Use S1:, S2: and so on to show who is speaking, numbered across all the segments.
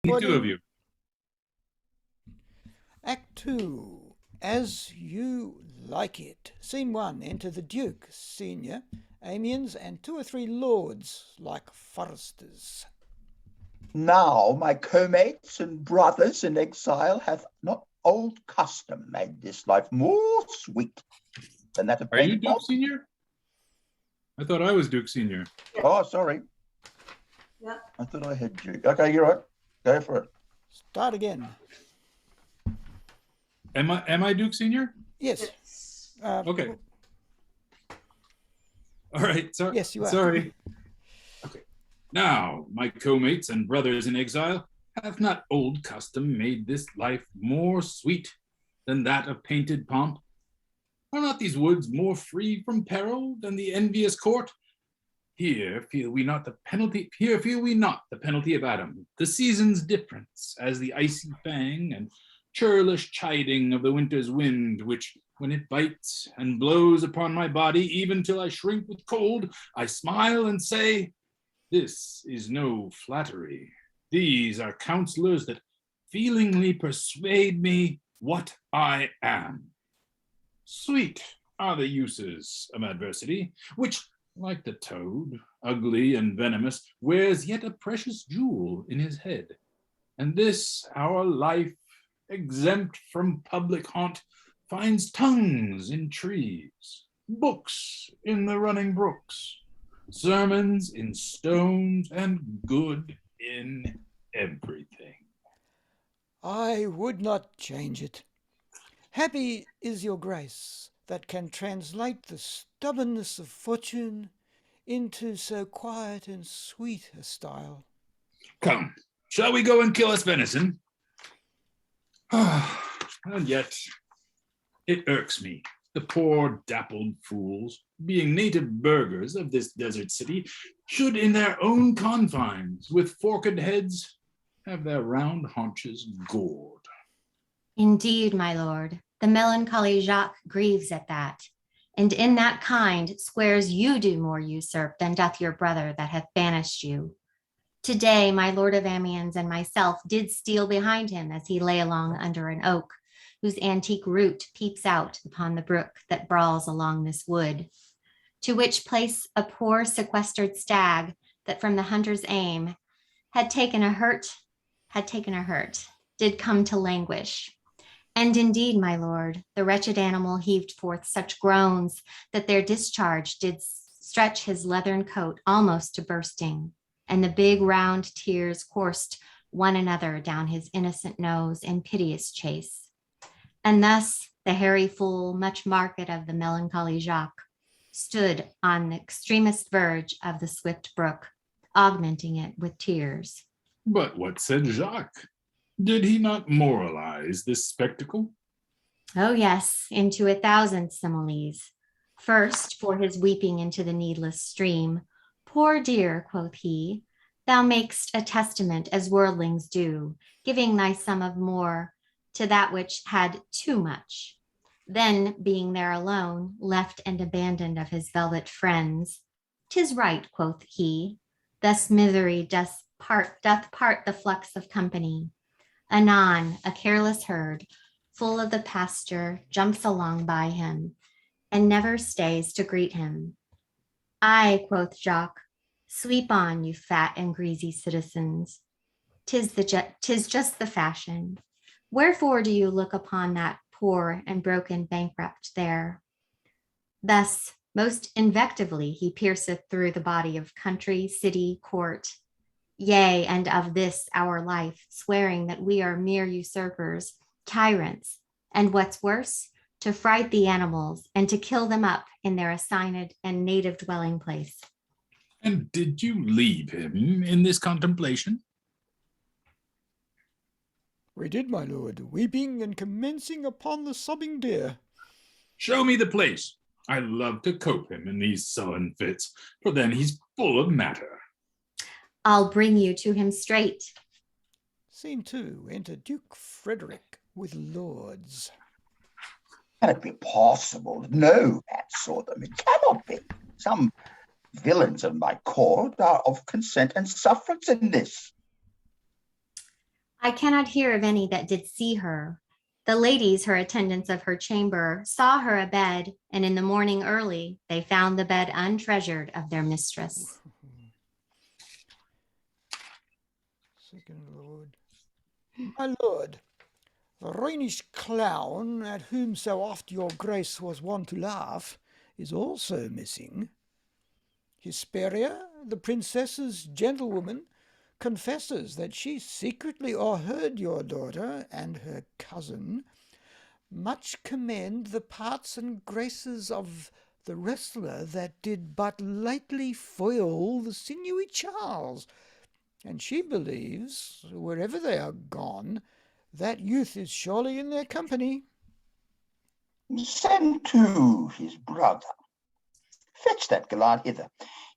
S1: Two of you.
S2: Act 2. As You Like It. Scene 1. Enter the Duke, Senior, Amiens, and 2 or 3 lords like foresters.
S3: Now my co-mates and brothers in exile hath not old custom made this life more sweet than that of
S1: Are you
S3: painted
S1: Duke
S3: pulp?
S1: Senior? I thought I was Duke Senior.
S3: Oh, sorry.
S4: Yeah.
S3: I thought I had Duke. Okay, you're right. Go for it.
S2: Start again.
S1: Am I Duke Senior?
S2: Yes.
S1: Okay. All right. Sorry.
S2: Yes, you are.
S1: Sorry. Okay. Now, my co-mates and brothers in exile, hath not old custom made this life more sweet than that of painted pomp? Are not these woods more free from peril than the envious court? Here feel we not the penalty. Here feel we not the penalty of Adam, the season's difference, as the icy fang and churlish chiding of the winter's wind, which, when it bites and blows upon my body, even till I shrink with cold, I smile and say, this is no flattery. These are counselors that feelingly persuade me what I am. Sweet are the uses of adversity, which, like the toad, ugly and venomous, wears yet a precious jewel in his head. And this our life, exempt from public haunt, finds tongues in trees, books in the running brooks, sermons in stones, and good in everything.
S2: I would not change it. Happy is your grace that can translate the stubbornness of fortune into so quiet and sweet a style.
S1: Come, shall we go and kill us venison? And yet, it irks me, the poor dappled fools, being native burghers of this desert city, should in their own confines, with forked heads, have their round haunches gored.
S5: Indeed, my lord, the melancholy Jacques grieves at that, and in that kind swears you do more usurp than doth your brother that hath banished you. Today, my lord of Amiens and myself did steal behind him as he lay along under an oak, whose antique root peeps out upon the brook that brawls along this wood, to which place a poor sequestered stag that from the hunter's aim had taken a hurt, did come to languish. And indeed, my lord, the wretched animal heaved forth such groans that their discharge did stretch his leathern coat almost to bursting, and the big round tears coursed one another down his innocent nose in piteous chase. And thus the hairy fool, much marked of the melancholy Jacques, stood on the extremest verge of the swift brook, augmenting it with tears.
S1: But what said Jacques? Did he not moralize this spectacle?
S5: Oh yes, into 1,000 similes. First, for his weeping into the needless stream. Poor dear, quoth he, thou makest a testament as worldlings do, giving thy sum of more to that which had too much. Then, being there alone, left and abandoned of his velvet friends, 'tis right, quoth he, thus misery doth part the flux of company. Anon, a careless herd, full of the pasture, jumps along by him, and never stays to greet him. Ay, quoth Jacques, sweep on, you fat and greasy citizens. 'Tis just the fashion. Wherefore do you look upon that poor and broken bankrupt there? Thus, most invectively, he pierceth through the body of country, city, court, yea, and of this our life, swearing that we are mere usurpers, tyrants, and what's worse, to fright the animals and to kill them up in their assigned and native dwelling place.
S1: And did you leave him in this contemplation?
S2: We did, my lord, weeping and commencing upon the sobbing deer.
S1: Show me the place. I love to cope him in these sullen fits, for then he's full of matter.
S5: I'll bring you to him straight.
S2: Scene 2. Enter Duke Frederick with lords.
S3: Can it be possible? No, that saw them. It cannot be. Some villains of my court are of consent and sufferance in this.
S5: I cannot hear of any that did see her. The ladies, her attendants of her chamber, saw her abed, and in the morning early they found the bed untreasured of their mistress.
S2: Second Lord. My lord, the Rhenish clown, at whom so oft your grace was wont to laugh, is also missing. Hesperia, the princess's gentlewoman, confesses that she secretly o'erheard your daughter and her cousin much commend the parts and graces of the wrestler that did but lately foil the sinewy Charles, and she believes, wherever they are gone, that youth is surely in their company.
S3: Send to his brother. Fetch that gallant hither.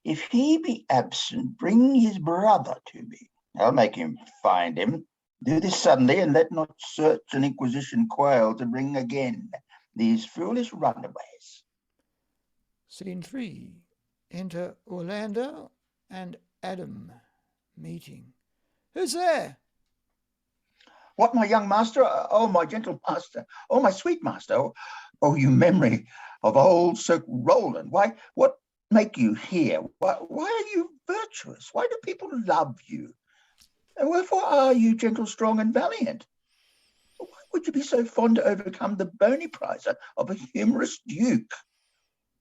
S3: If he be absent, bring his brother to me. I'll make him find him. Do this suddenly, and let not search and inquisition quail to bring again these foolish runaways.
S2: Scene 3. Enter Orlando and Adam meeting. Who's there?
S3: What, my young master? Oh, my gentle master. Oh, my sweet master. Oh, you memory of old Sir Roland. Why, what make you here? Why are you virtuous? Why do people love you? And wherefore are you gentle, strong, and valiant? Why would you be so fond to overcome the bony prizer of a humorous duke?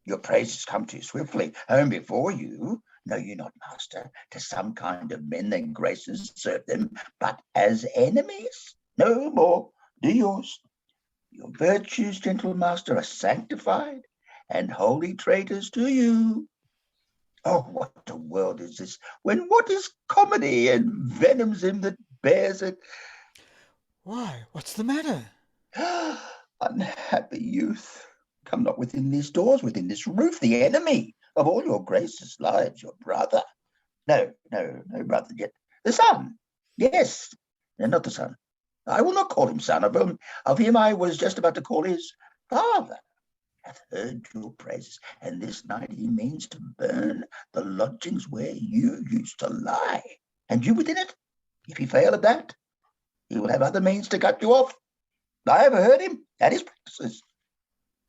S3: Your praises come too swiftly home before you. Know you not, master, to some kind of men their graces serve them, but as enemies? No more do yours. Your virtues, gentle master, are sanctified and holy traitors to you. Oh, what a world is this, when what is comedy envenoms him that bears it?
S2: Why, what's the matter?
S3: Unhappy youth, come not within these doors, within this roof. The enemy of all your graces lies your brother. No brother yet. The son, yes, no, not the son. I will not call him son. Of him I was just about to call his father. Hath heard your praises, and this night he means to burn the lodgings where you used to lie, and you within it. If he fail at that, he will have other means to cut you off. I have heard him at his practices.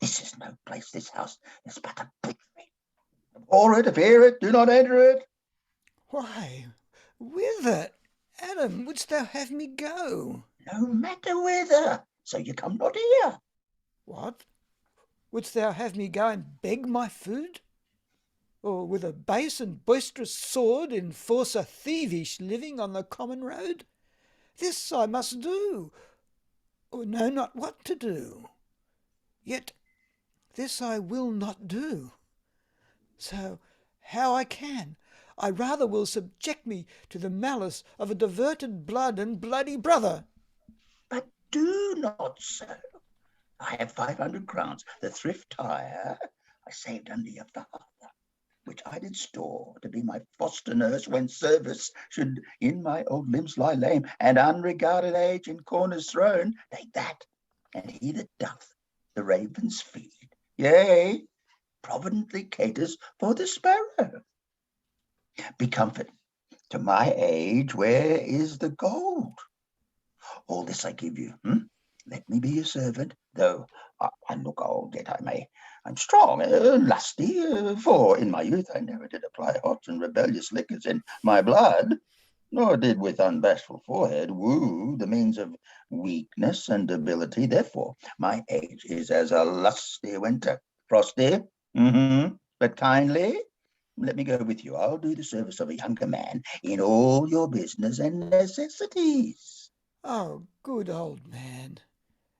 S3: This is no place, this house is but a biggery. Abhor it, fear it, do not enter it.
S2: Why, whither, Adam, wouldst thou have me go?
S3: No matter whither, so you come not here.
S2: What? Wouldst thou have me go and beg my food? Or with a base and boisterous sword enforce a thievish living on the common road? This I must do, or know not what to do. Yet this I will not do. So how I can, I rather will subject me to the malice of a diverted blood and bloody brother.
S3: But do not so. I have 500 crowns, the thrift tire I saved under your father, which I did store to be my foster nurse when service should in my old limbs lie lame, and unregarded age in corners thrown. Take that, and he that doth the ravens feed, yea, providently caters for the sparrow. Be comforted. To my age, where is the gold? All this I give you. Let me be your servant, though I look old, yet I'm strong, lusty, for in my youth I never did apply hot and rebellious liquors in my blood, nor did with unbashful forehead woo the means of weakness and debility. Therefore, my age is as a lusty winter, frosty, but kindly. Let me go with you. I'll do the service of a younger man in all your business and necessities.
S2: Oh, good old man,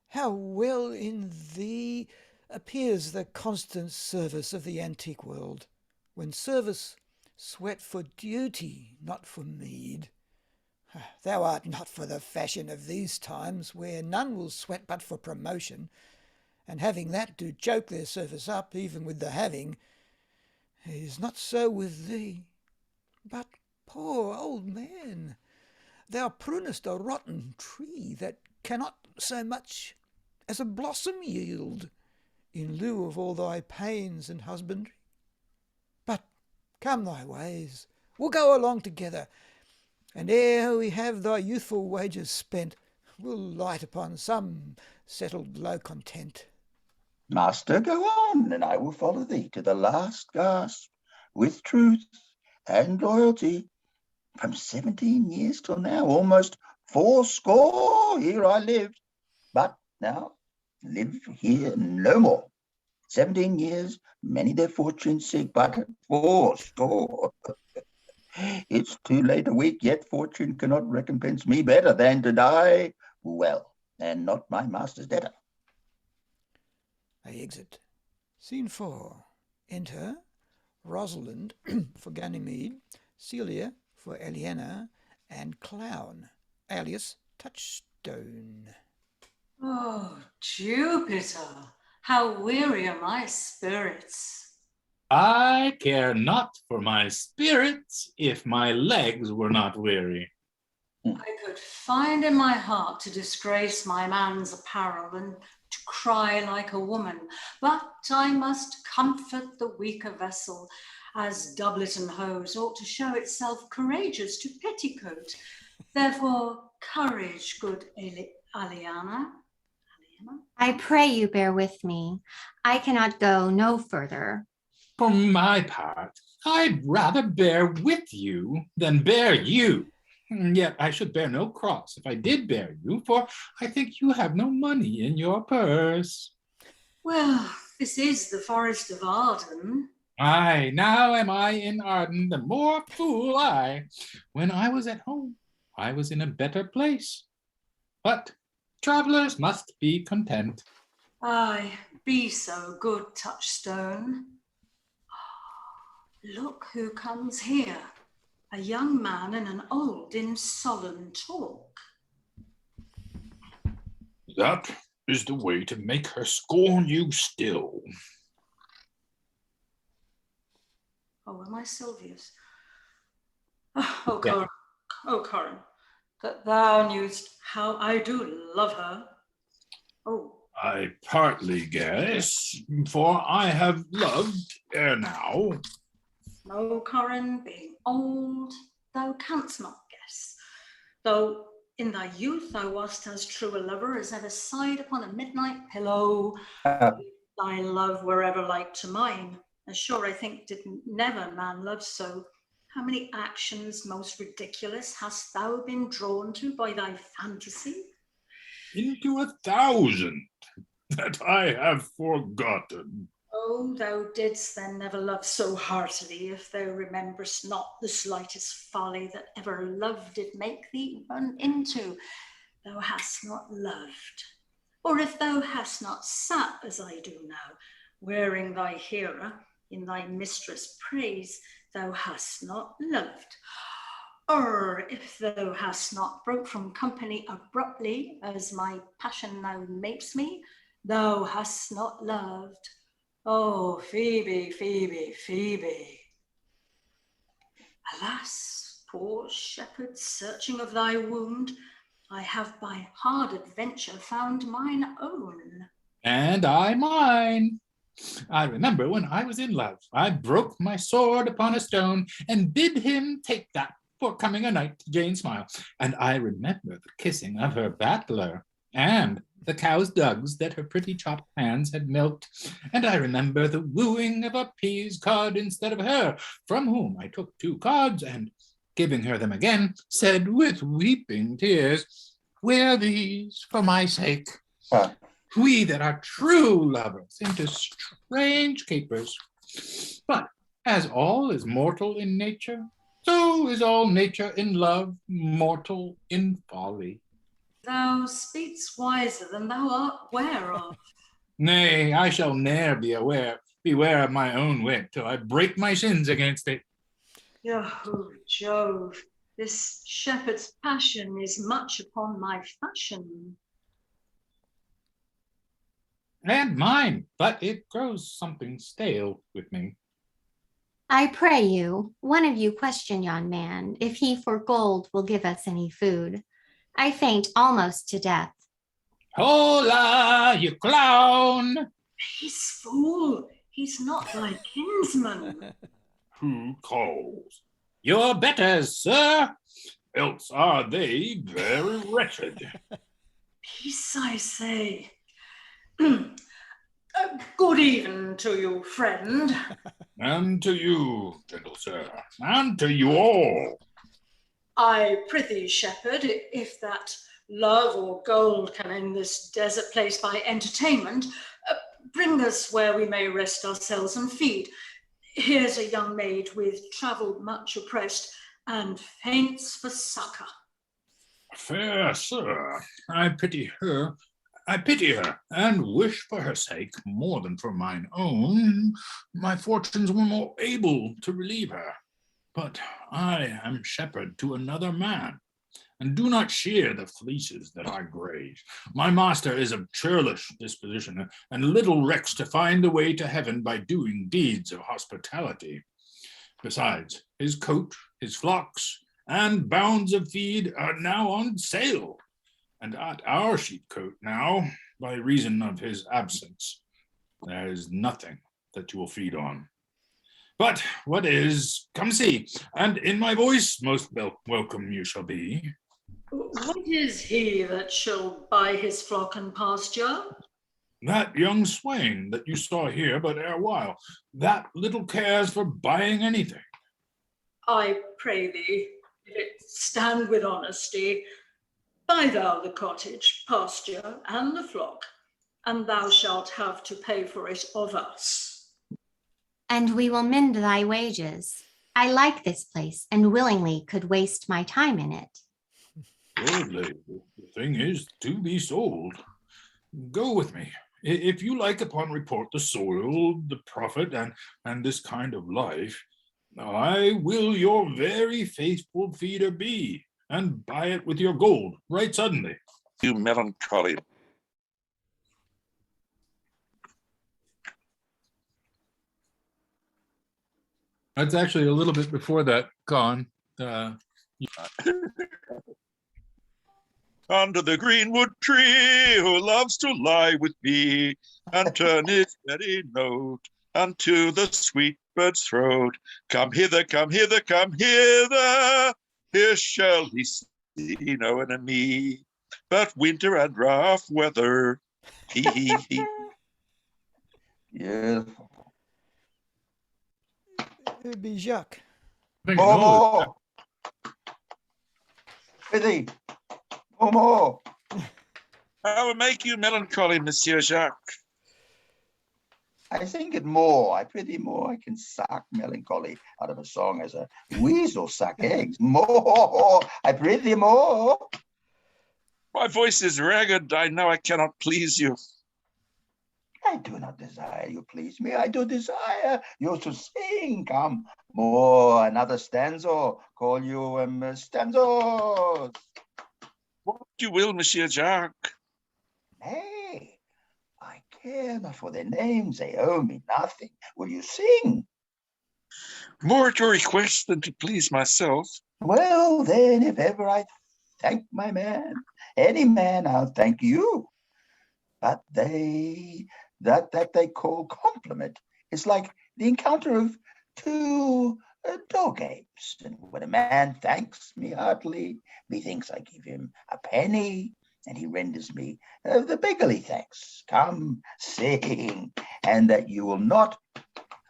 S2: how well in thee appears the constant service of the antique world, when service sweat for duty, not for meed. Thou art not for the fashion of these times, where none will sweat but for promotion, and having that do choke their service up, even with the having. It is not so with thee. But, poor old man, thou prunest a rotten tree that cannot so much as a blossom yield, in lieu of all thy pains and husbandry. But come thy ways, we'll go along together. And ere we have thy youthful wages spent, we'll light upon some settled low content.
S3: Master, go on, and I will follow thee to the last gasp, with truth and loyalty. From 17 years till now, almost 80 here I lived, but now live here no more. 17 years, many their fortunes seek, but 80. It's too late a week, yet fortune cannot recompense me better than to die well, and not my master's debtor.
S2: They exit. Scene 4. Enter Rosalind for Ganymede, Celia for Eliana, and Clown, alias Touchstone.
S4: Oh, Jupiter, how weary are my spirits.
S1: I care not for my spirits if my legs were not weary.
S4: I could find in my heart to disgrace my man's apparel and to cry like a woman, but I must comfort the weaker vessel, as doublet and hose ought to show itself courageous to petticoat. Therefore, courage, good Aliana.
S5: I pray you bear with me. I cannot go no further.
S1: For my part, I'd rather bear with you than bear you. Yet I should bear no cross if I did bear you, for I think you have no money in your purse.
S4: Well, this is the forest of Arden.
S1: Aye, now am I in Arden, the more fool I. When I was at home, I was in a better place. But travellers must be content.
S4: Aye, be so good, Touchstone. Look who comes here, a young man and an old in solemn talk.
S1: That is the way to make her scorn you still.
S4: Oh, am I Silvius? Oh, Corin, yeah. Oh, Corin, that thou knewest how I do love her. Oh.
S1: I partly guess, for I have loved ere now.
S4: No, Corin, being old, thou canst not guess. Though in thy youth thou wast as true a lover as ever sighed upon a midnight pillow. Thy love were ever like to mine, as sure I think did never man love so. How many actions most ridiculous hast thou been drawn to by thy fantasy?
S1: Into 1,000 that I have forgotten.
S4: Oh, thou didst then never love so heartily, if thou rememberest not the slightest folly that ever love did make thee run into. Thou hast not loved. Or if thou hast not sat as I do now, wearing thy hearer in thy mistress' praise, thou hast not loved. Or if thou hast not broke from company abruptly, as my passion now makes me, thou hast not loved. Oh, Phoebe, Phoebe, Phoebe. Alas, poor shepherd, searching of thy wound, I have by hard adventure found mine own.
S1: And I mine. I remember when I was in love, I broke my sword upon a stone and bid him take that for coming a night to Jane's smile. And I remember the kissing of her battler and the cow's dugs that her pretty chopped hands had milked. And I remember the wooing of a pease cod instead of her, from whom I took 2 cods and, giving her them again, said with weeping tears, wear these for my sake. We that are true lovers into strange capers. But as all is mortal in nature, so is all nature in love mortal in folly.
S4: Thou speakst wiser than thou art ware of.
S1: Nay, I shall ne'er beware of my own wit till I break my sins against it.
S4: Oh, Jove, this shepherd's passion is much upon my fashion.
S1: And mine, but it grows something stale with me.
S5: I pray you, one of you question yon man, if he for gold will give us any food. I faint almost to death.
S1: Hola, you clown!
S4: Peace, fool, he's not thy kinsman.
S1: Who calls? Your betters, sir. else are they very wretched.
S4: Peace, I say. Good even to you, friend.
S1: And to you, gentle sir, and to you all.
S4: I prithee, shepherd, if that love or gold can in this desert place by entertainment, bring us where we may rest ourselves and feed. Here's a young maid with travel much oppressed, and faints for succour.
S1: Fair sir, I pity her, and wish for her sake, more than for mine own, my fortunes were more able to relieve her. But I am shepherd to another man, and do not shear the fleeces that I graze. My master is of churlish disposition, and little recks to find the way to heaven by doing deeds of hospitality. Besides, his coat, his flocks, and bounds of feed are now on sale, and at our sheepcote now, by reason of his absence, there is nothing that you will feed on. But what is, come see, and in my voice most welcome you shall be.
S4: What is he that shall buy his flock and pasture?
S1: That young swain that you saw here but erewhile, that little cares for buying anything.
S4: I pray thee, if it stand with honesty, buy thou the cottage, pasture, and the flock, and thou shalt have to pay for it of us.
S5: And we will mend thy wages. I like this place, and willingly could waste my time in it.
S1: Good lady, the thing is to be sold. Go with me. If you like upon report the soil, the profit, and this kind of life, I will your very faithful feeder be, and buy it with your gold right suddenly.
S6: You melancholy.
S1: That's actually a little bit before that, Con.
S6: Under the greenwood tree, who loves to lie with me, and turn his steady note unto the sweet bird's throat. Come hither, come hither, come hither. Here shall he see no enemy, but winter and rough weather. He, he.
S3: Beautiful.
S2: It'd be Jacques.
S3: More. Prithee. More.
S6: I will make you melancholy, Monsieur Jacques.
S3: I think it more. I prithee more. I can suck melancholy out of a song as a weasel suck eggs. More. I prithee more.
S6: My voice is ragged. I know I cannot please you.
S3: I do not desire you please me. I do desire you to sing. Come, more. Another stanza. Call you stanzas.
S6: What you will, Monsieur Jacques.
S3: Hey, I care not for their names. They owe me nothing. Will you sing?
S6: More at your request than to please myself.
S3: Well, then, if ever I thank my man, any man, I'll thank you. But that they call compliment is like the encounter of two dog apes. And when a man thanks me heartily, methinks I give him a penny, and he renders me the beggarly thanks. Come, sing, and that you will not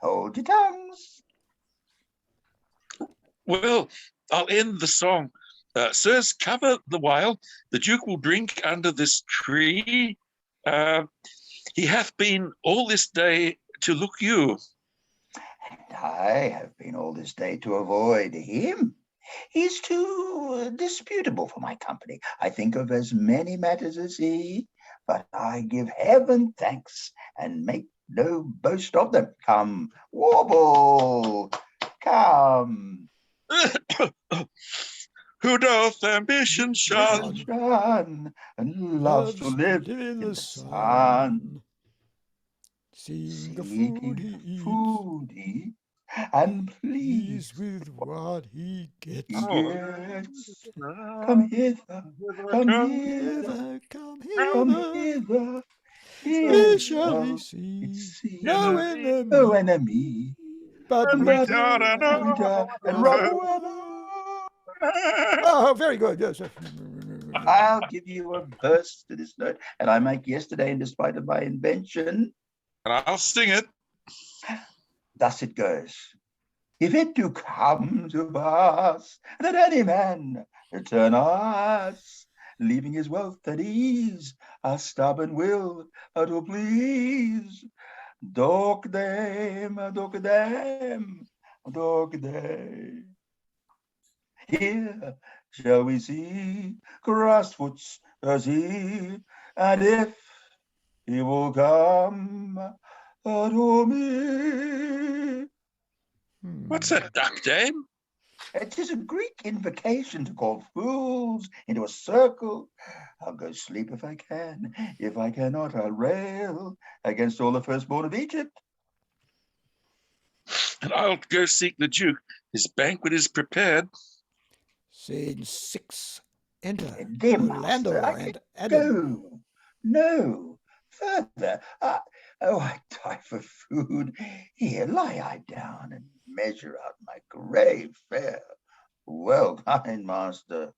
S3: hold your tongues.
S6: Well, I'll end the song. Sirs, cover the while. The Duke will drink under this tree. He hath been all this day to look you.
S3: And I have been all this day to avoid him. He's too disputable for my company. I think of as many matters as he, but I give heaven thanks and make no boast of them. Come, warble, come.
S6: Who doth ambition shun,
S3: And loves to live in the sun.
S2: Seeing the
S3: Seeking
S2: food he eats,
S3: and
S2: he's
S3: pleased
S2: with what he gets.
S3: he gets. Come hither, come hither,
S2: Come
S3: come
S2: hither,
S3: hither.
S2: here shall he see no
S3: no
S2: enemy,
S3: enemy,
S2: but
S6: and
S2: winter
S6: winter and
S3: winter and
S2: rough
S3: rough
S2: weather.
S3: weather.
S2: Oh, very good. Yes.
S3: I'll give you a verse to this note, and I make yesterday in despite of my invention.
S6: And I'll sing it.
S3: Thus it goes. If it do come to pass that any man return us, leaving his wealth at ease, a stubborn will to please, dog them, dog them, dog them. Here shall we see Crossfoots as he, and if he will come to me.
S6: What's a duck, Dame?
S3: It is a Greek invocation to call fools into a circle. I'll go sleep if I can. If I cannot, I'll rail against all the firstborn of Egypt.
S6: And I'll go seek the Duke. His banquet is prepared.
S2: Scene 6. Enter
S3: Dear
S2: Orlando
S3: master, I
S2: and
S3: can
S2: Adam.
S3: go. No, further. I die for food. Here, lie I down and measure out my grave fare. Well, kind master.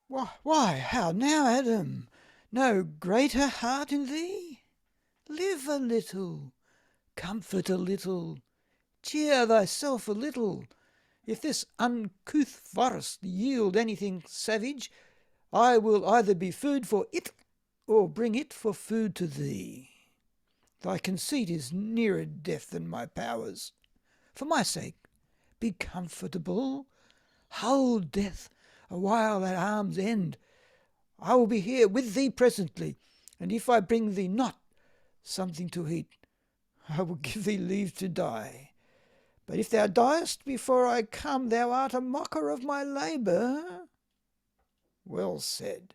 S2: Why, how now, Adam? No greater heart in thee? Live a little, comfort a little, cheer thyself a little. If this uncouth forest yield anything savage, I will either be food for it, or bring it for food to thee. Thy conceit is nearer death than my powers. For my sake, be comfortable. Hold death a while at arm's end. I will be here with thee presently, and if I bring thee not something to eat, I will give thee leave to die. But if thou diest before I come, thou art a mocker of my labour. Well said.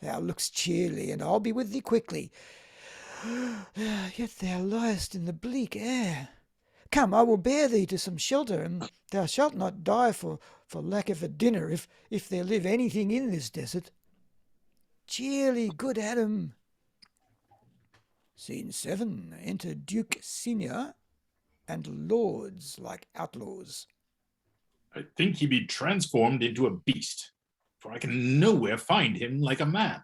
S2: Thou look'st cheerly, and I'll be with thee quickly. Yet thou liest in the bleak air. Come, I will bear thee to some shelter, and thou shalt not die for lack of a dinner, if there live anything in this desert. Cheerly, good Adam. Scene 7. Enter Duke Senior and lords like outlaws.
S1: I think he be transformed into a beast, for I can nowhere find him like a man.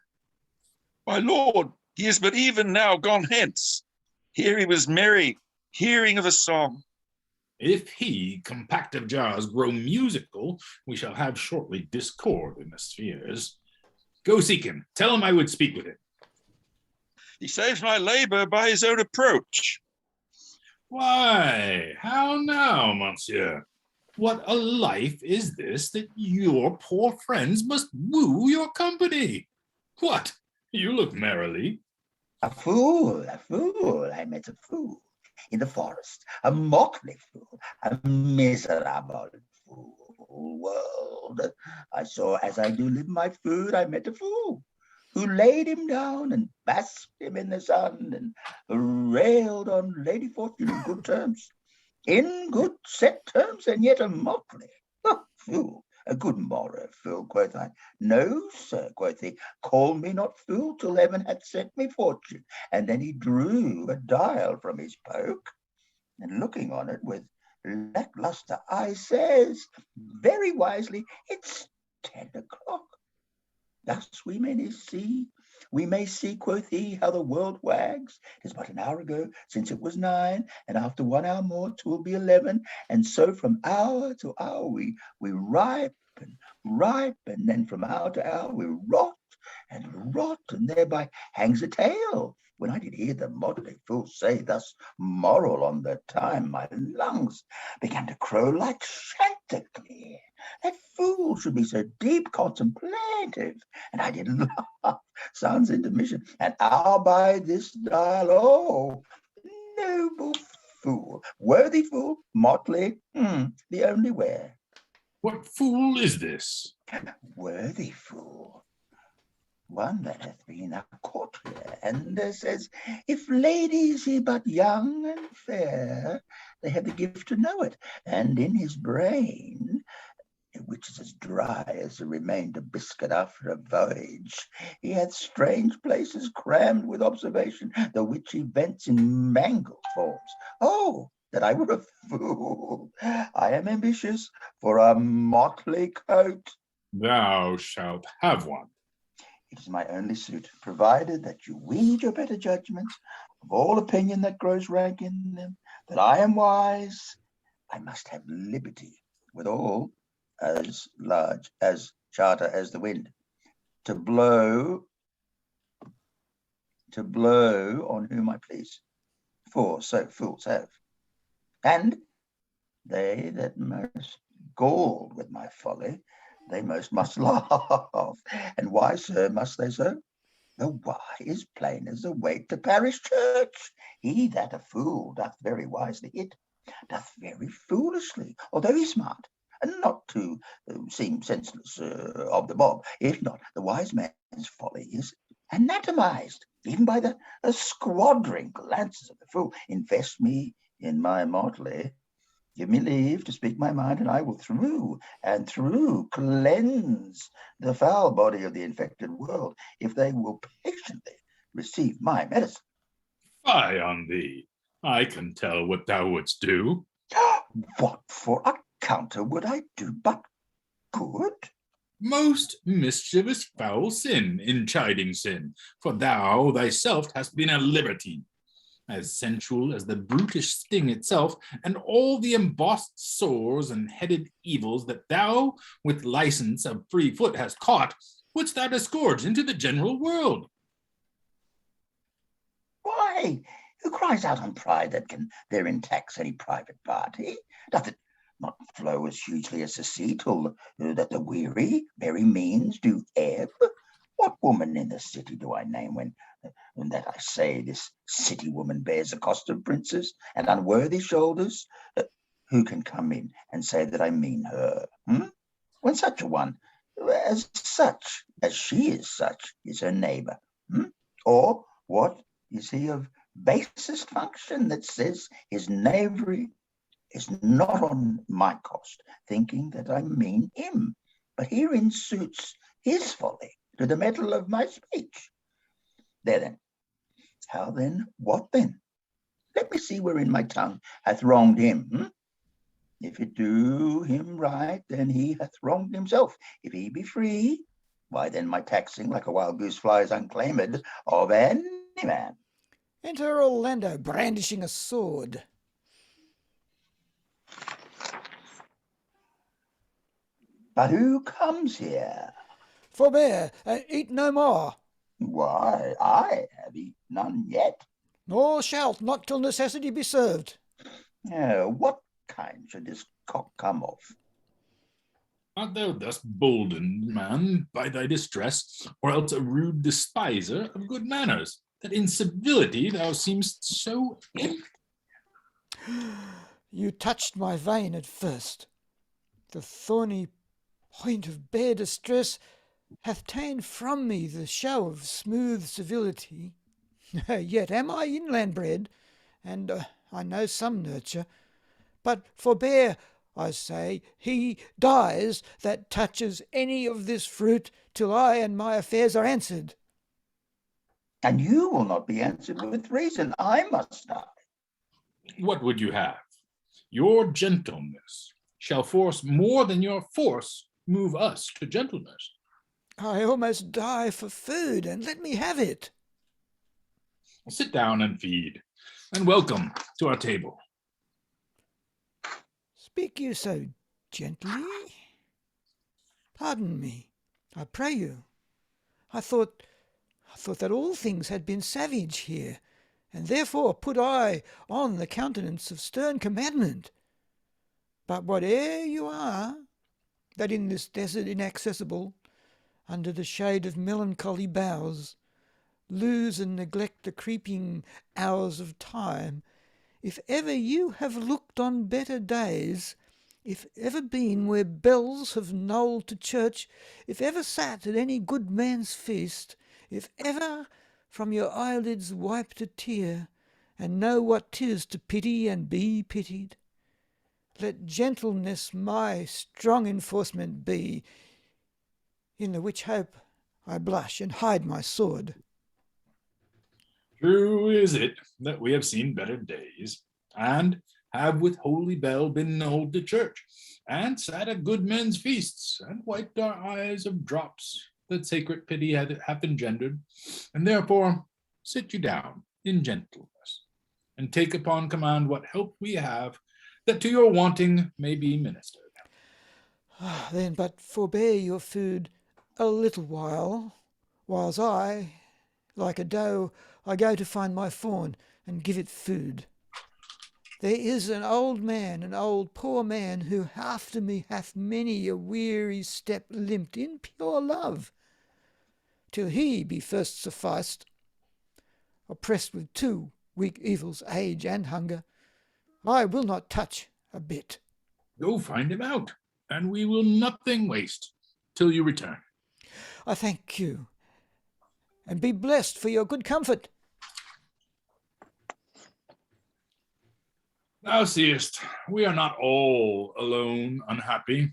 S6: My lord, he is but even now gone hence. Here he was merry, hearing of a song.
S1: If he, compact of jars, grow musical, we shall have shortly discord in the spheres. Go seek him. Tell him I would speak with him.
S6: He saves my labor by his own approach.
S1: Why, how now, monsieur? What a life is this that your poor friends must woo your company? What, you look merrily.
S3: A fool, I met a fool in the forest, a motley fool, a miserable fool. World, I saw as I do live my food, I met a fool who laid him down and basked him in the sun and railed on Lady Fortune in good set terms, and yet a motley. Oh, fool, a good morrow, fool, quoth I. No, sir, quoth he, call me not fool till heaven hath sent me fortune. And then he drew a dial from his poke, and looking on it with lackluster eye, says very wisely, it's 10 o'clock. Thus we may see, quoth he, how the world wags. 'Tis but an hour ago since it was 9, and after 1 hour more 'twill be 11, and so from hour to hour we ripen, and then from hour to hour we rot, and thereby hangs a tale. When I did hear the motley fool say thus moral on the time, my lungs began to crow like chanticleer. That fool should be so deep contemplative, and I did laugh sans intermission, and I'll by this dial, oh, noble fool, worthy fool, motley, the only wear.
S1: What fool is this?
S3: Worthy fool, one that hath been a courtier, and says, if ladies be but young and fair, they have the gift to know it, and in his brain, which is as dry as the remainder biscuit after a voyage, he hath strange places crammed with observation, the which he vents in mangled forms. Oh, that I were a fool! I am ambitious for a motley coat.
S1: Thou shalt have one.
S3: It is my only suit, provided that you weed your better judgments of all opinion that grows rank in them, that I am wise. I must have liberty with all, as large as charter as the wind, to blow on whom I please, for so fools have. And they that most galled with my folly, they most must laugh. And why, sir, must they so? The why is plain as the way to parish church. He that a fool doth very wisely hit, doth very foolishly, although he's smart, and not to seem senseless of the mob. If not, the wise man's folly is anatomized, even by the squandering glances of the fool. Invest me in my motley. Give me leave to speak my mind, and I will through and through cleanse the foul body of the infected world, if they will patiently receive my medicine.
S1: Fie on thee. I can tell what thou wouldst do.
S3: What for a counter would I do but good?
S1: Most mischievous foul sin in chiding sin, for thou thyself hast been a libertine, as sensual as the brutish sting itself, and all the embossed sores and headed evils that thou, with license of free foot, hast caught, wouldst thou disgorge into the general world.
S3: Why, who cries out on pride that can therein tax any private party? Doth it not flow as hugely as the sea, till that the weary very means do ebb? What woman in the city do I name when that I say this city woman bears the cost of princes and unworthy shoulders? Who can come in and say that I mean her? When such a one, as she is such, is her neighbor? Or what is he of basest function that says his knavery is not on my cost, thinking that I mean him, but herein suits his folly to the metal of my speech? There then. How then? What then? Let me see wherein my tongue hath wronged him. If it do him right, then he hath wronged himself. If he be free, why then my taxing like a wild goose flies unclaimed of any man.
S2: Enter Orlando, brandishing a sword.
S3: But who comes here?
S2: Forbear, eat no more.
S3: Why, I have eaten none yet.
S2: Nor shalt, not till necessity be served.
S3: What kind should this cock come of?
S1: Art thou thus boldened, man, by thy distress, or else a rude despiser of good manners, that in civility thou seemst so empty?
S2: You touched my vein at first. The thorny point of bare distress hath ta'en from me the show of smooth civility. Yet am I inland bred, and I know some nurture. But forbear, I say, he dies that touches any of this fruit, till I and my affairs are answered.
S3: And you will not be answered with reason. I must die.
S1: What would you have? Your gentleness shall force more than your force move us to gentleness.
S2: I almost die for food, and let me have it.
S1: Sit down and feed, and welcome to our table.
S2: Speak you so gently? Pardon me, I pray you. I thought that all things had been savage here, and therefore put I on the countenance of stern commandment. But whate'er you are, that in this desert inaccessible, under the shade of melancholy boughs, lose and neglect the creeping hours of time, if ever you have looked on better days, if ever been where bells have knolled to church, if ever sat at any good man's feast, if ever from your eyelids wiped a tear, and know what 'tis to pity and be pitied, let gentleness my strong enforcement be, in the which hope I blush and hide my sword.
S1: True is it that we have seen better days, and have with holy bell been old to church, and sat at good men's feasts, and wiped our eyes of drops that sacred pity hath engendered, and therefore sit you down in gentleness, and take upon command what help we have, that to your wanting may be ministered.
S2: Then but forbear your food a little whiles I, like a doe, I go to find my fawn and give it food. There is an old poor man, who after me hath many a weary step limped in pure love, till he be first sufficed, oppressed with two weak evils, age and hunger. I will not touch a bit.
S1: Go find him out, and we will nothing waste till you return.
S2: I thank you, and be blessed for your good comfort.
S1: Thou seest, we are not all alone unhappy.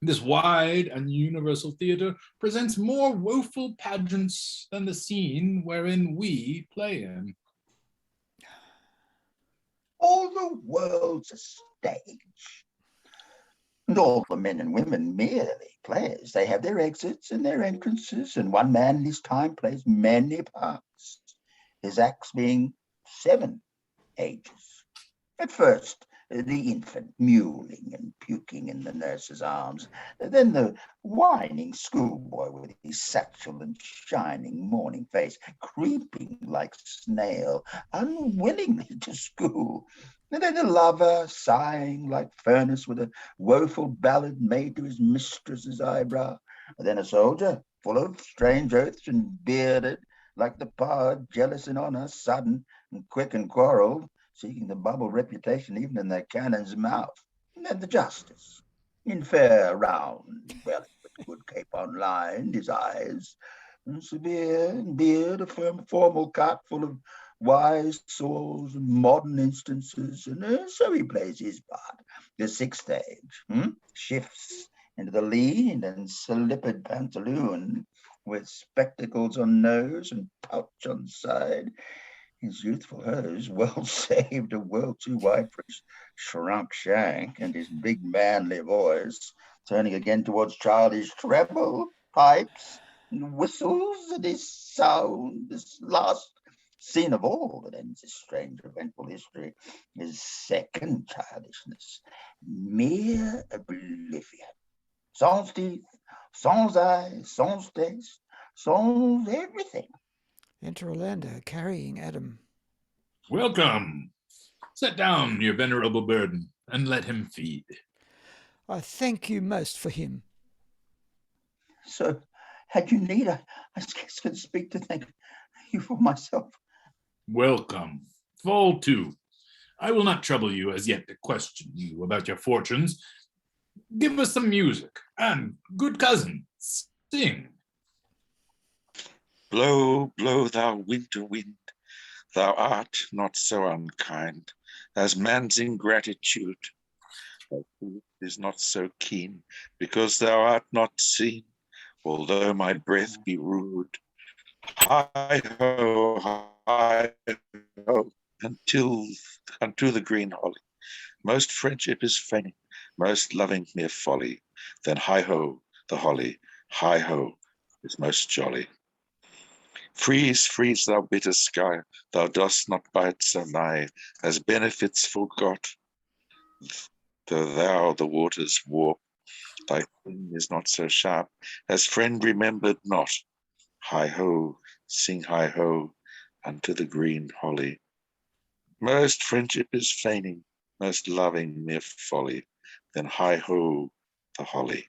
S1: This wide and universal theatre presents more woeful pageants than the scene wherein we play in.
S3: All the world's a stage, and all the men and women merely players. They have their exits and their entrances, and one man in his time plays many parts, his acts being 7 ages. At first, the infant mewling and puking in the nurse's arms, then the whining schoolboy with his satchel and shining morning face, creeping like snail, unwillingly to school, and then the lover sighing like furnace with a woeful ballad made to his mistress's eyebrow, and then a soldier full of strange oaths and bearded, like the pard, jealous and on us, sudden and quick and quarrelled, seeking the bubble reputation even in their cannon's mouth. And then the justice, in fair round, well, with good capon lined, his eyes, and severe and beard, a formal cut full of wise saws and modern instances, and so he plays his part. The 6th age shifts into the lean and slippered pantaloon, with spectacles on nose and pouch on side. His youthful hose, well saved, a world too wide for his shrunk shank, and his big manly voice, turning again towards childish treble, pipes, and whistles, and his sound, this last scene of all that ends this strange eventful history, is second childishness, mere oblivion. Sans teeth, sans eyes, sans taste, sans everything.
S2: Enter Orlando, carrying Adam.
S1: Welcome. Set down your venerable burden, and let him feed.
S2: I thank you most for him.
S3: So, had you need, I scarce could speak to thank you for myself.
S1: Welcome. Fall to. I will not trouble you as yet to question you about your fortunes. Give us some music, and, good cousin, sing.
S6: Blow, blow, thou winter wind, thou art not so unkind as man's ingratitude. Thy truth is not so keen, because thou art not seen, although my breath be rude. Hi ho, unto the green holly. Most friendship is feigning, most loving mere folly. Then hi ho, the holly, hi ho, is most jolly. Freeze, freeze, thou bitter sky, thou dost not bite so nigh, as benefits forgot. Though thou the waters warp, thy sting is not so sharp, as friend remembered not. Hi ho, sing hi ho, unto the green holly. Most friendship is feigning, most loving mere folly. Then hi ho, the holly,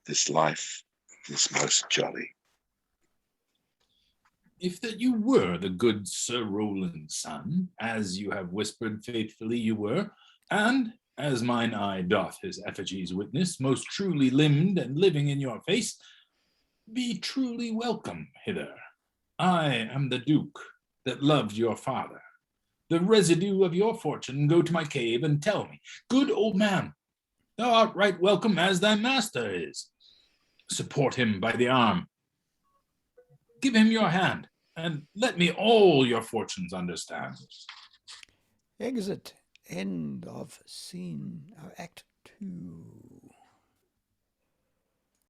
S6: this life is most jolly.
S1: If that you were the good Sir Roland's son, as you have whispered faithfully you were, and, as mine eye doth his effigies witness, most truly limbed and living in your face, be truly welcome hither. I am the Duke that loved your father. The residue of your fortune go to my cave and tell me, good old man, thou art right welcome as thy master is. Support him by the arm. Give him your hand, and let me all your fortunes understand.
S2: Exit End of scene. Act 2.